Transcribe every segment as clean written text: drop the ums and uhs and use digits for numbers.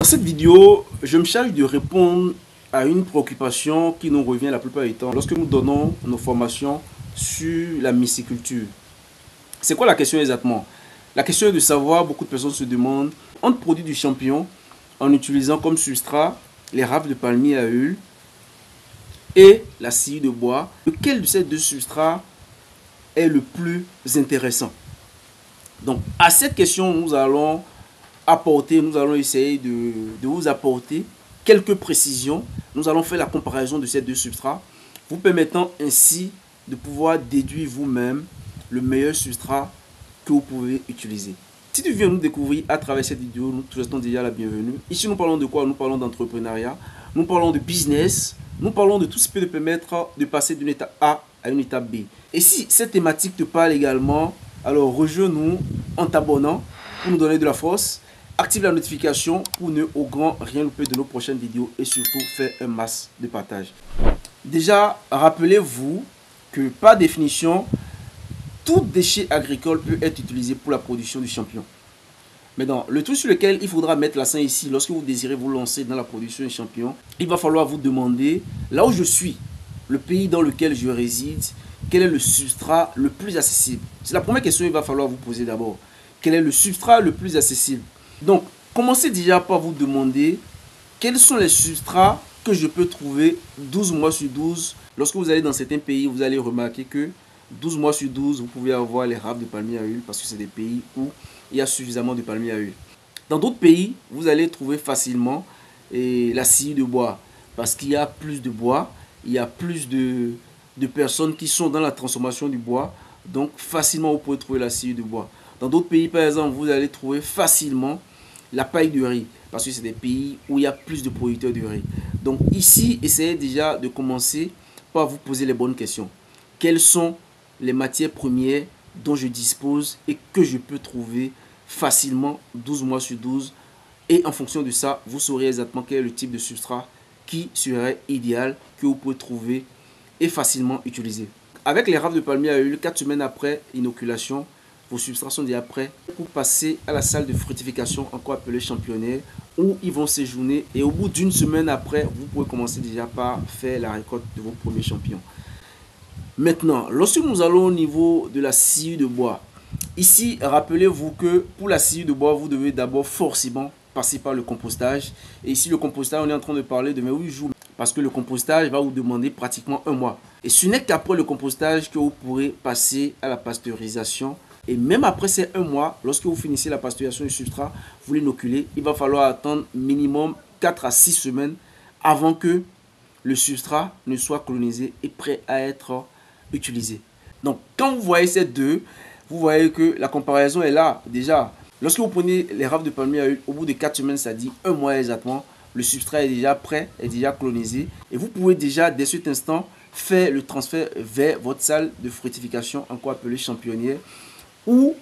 Dans cette vidéo, je me charge de répondre à une préoccupation qui nous revient la plupart du temps lorsque nous donnons nos formations sur la myciculture. C'est quoi la question exactement? La question est de savoir, beaucoup de personnes se demandent, on produit du champignon en utilisant comme substrat les rafles de palmier à huile et la scie de bois. Lequel de ces deux substrats est le plus intéressant? Donc à cette question, nous allons essayer de vous apporter quelques précisions. Nous allons faire la comparaison de ces deux substrats, vous permettant ainsi de pouvoir déduire vous-même le meilleur substrat que vous pouvez utiliser. Si tu viens nous découvrir à travers cette vidéo, nous te souhaitons déjà la bienvenue. Ici, nous parlons de quoi? Nous parlons d'entrepreneuriat, nous parlons de business, nous parlons de tout ce qui peut te permettre de passer d'une étape A à une étape B. Et si cette thématique te parle également, alors rejoins-nous en t'abonnant pour nous donner de la force. Active la notification pour ne au grand rien louper de nos prochaines vidéos et surtout faire un max de partage. Déjà, rappelez-vous que par définition, tout déchet agricole peut être utilisé pour la production du champignon. Maintenant, le truc sur lequel il faudra mettre l'accent ici, lorsque vous désirez vous lancer dans la production du champignon, il va falloir vous demander, là où je suis, le pays dans lequel je réside, quel est le substrat le plus accessible? C'est la première question qu'il va falloir vous poser d'abord. Quel est le substrat le plus accessible? Donc, commencez déjà par vous demander quels sont les substrats que je peux trouver 12 mois sur 12. Lorsque vous allez dans certains pays, vous allez remarquer que 12 mois sur 12, vous pouvez avoir les rafles de palmier à huile parce que c'est des pays où il y a suffisamment de palmier à huile. Dans d'autres pays, vous allez trouver facilement la scie de bois parce qu'il y a plus de bois, il y a plus de personnes qui sont dans la transformation du bois. Donc, facilement, vous pouvez trouver la scie de bois. Dans d'autres pays, par exemple, vous allez trouver facilement la paille de riz parce que c'est des pays où il y a plus de producteurs de riz. Donc ici, essayez déjà de commencer par vous poser les bonnes questions. Quelles sont les matières premières dont je dispose et que je peux trouver facilement 12 mois sur 12? Et en fonction de ça, vous saurez exactement quel est le type de substrat qui serait idéal, que vous pouvez trouver et facilement utiliser. Avec les rafles de palmier à huile, 4 semaines après inoculation, vos substrats sont déjà prêts pour passer à la salle de fructification, encore appelée championnaire, où ils vont séjourner. Et au bout d'une semaine après, vous pouvez commencer déjà par faire la récolte de vos premiers champignons. Maintenant, lorsque nous allons au niveau de la scie de bois, ici, rappelez-vous que pour la scie de bois, vous devez d'abord forcément passer par le compostage. Et ici, le compostage, on est en train de parler de 8 jours. Parce que le compostage va vous demander pratiquement un mois. Et ce n'est qu'après le compostage que vous pourrez passer à la pasteurisation. Et même après ces un mois, lorsque vous finissez la pasteurisation du substrat, vous l'inoculez, il va falloir attendre minimum 4 à 6 semaines avant que le substrat ne soit colonisé et prêt à être utilisé. Donc, quand vous voyez ces deux, vous voyez que la comparaison est là déjà. Lorsque vous prenez les rafles de palmier à huile, au bout de 4 semaines, ça dit un mois exactement, le substrat est déjà prêt, est déjà colonisé. Et vous pouvez déjà, dès cet instant, faire le transfert vers votre salle de fructification, encore appelée championnière, ou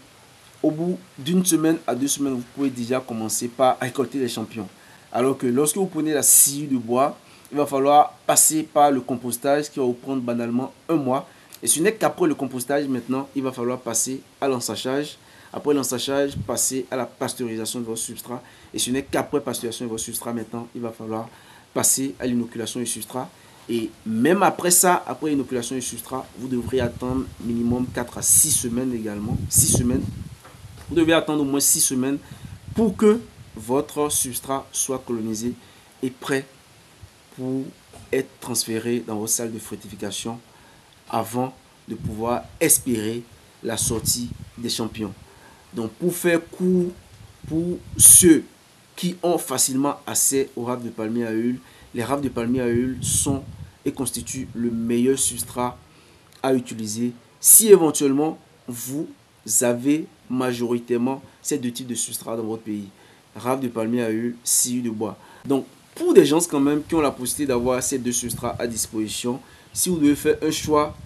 au bout d'une semaine à 2 semaines, vous pouvez déjà commencer par récolter les champignons. Alors que lorsque vous prenez la scie de bois, il va falloir passer par le compostage qui va vous prendre banalement un mois. Et ce n'est qu'après le compostage, maintenant, il va falloir passer à l'ensachage. Après l'ensachage, passer à la pasteurisation de votre substrat. Et ce n'est qu'après pasteurisation de votre substrat, maintenant, il va falloir passer à l'inoculation du substrat. Et même après ça, après l'inoculation du substrat, vous devrez attendre minimum 4 à 6 semaines également. 6 semaines. Vous devez attendre au moins 6 semaines pour que votre substrat soit colonisé et prêt pour être transféré dans votre salle de fructification avant de pouvoir espérer la sortie des champignons. Donc pour faire court, pour ceux qui ont facilement accès aux rafles de palmier à huile, les rafles de palmier à huile sont et constituent le meilleur substrat à utiliser si éventuellement vous avez majoritairement ces deux types de substrats dans votre pays. Rafles de palmier à huile, scie de bois. Donc pour des gens quand même qui ont la possibilité d'avoir ces deux substrats à disposition, si vous devez faire un choix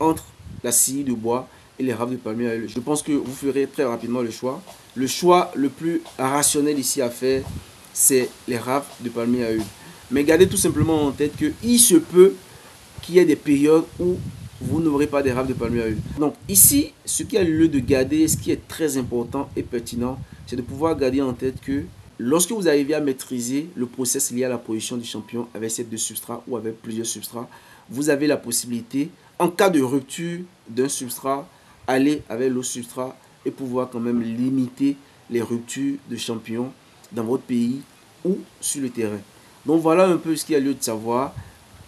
entre la scie de bois et les rafles de palmier à huile, je pense que vous ferez très rapidement le choix. Le choix le plus rationnel ici à faire, c'est les rafles de palmier à huile. Mais gardez tout simplement en tête qu'il se peut qu'il y ait des périodes où vous n'aurez pas des rafles de palmier à huile. Donc ici, ce qui a lieu de garder, ce qui est très important et pertinent, c'est de pouvoir garder en tête que Lorsque vous arrivez à maîtriser le process lié à la production du champignon avec ces deux substrats ou avec plusieurs substrats, vous avez la possibilité, en cas de rupture d'un substrat, aller avec l'autre substrat et pouvoir quand même limiter les ruptures de champignons dans votre pays ou sur le terrain. Donc voilà un peu ce qu'il y a lieu de savoir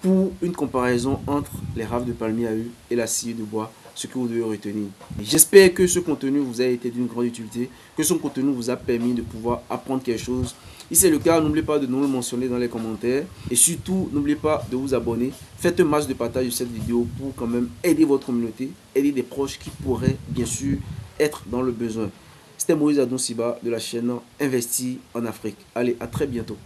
pour une comparaison entre les raves de palmier à huile et la scie de bois, ce que vous devez retenir. J'espère que ce contenu vous a été d'une grande utilité, que ce contenu vous a permis de pouvoir apprendre quelque chose. Si c'est le cas, n'oubliez pas de nous le mentionner dans les commentaires. Et surtout, n'oubliez pas de vous abonner. Faites un max de partage de cette vidéo pour quand même aider votre communauté, aider des proches qui pourraient bien sûr être dans le besoin. C'était Moïse Adonsiba de la chaîne Investir en Afrique. Allez, à très bientôt.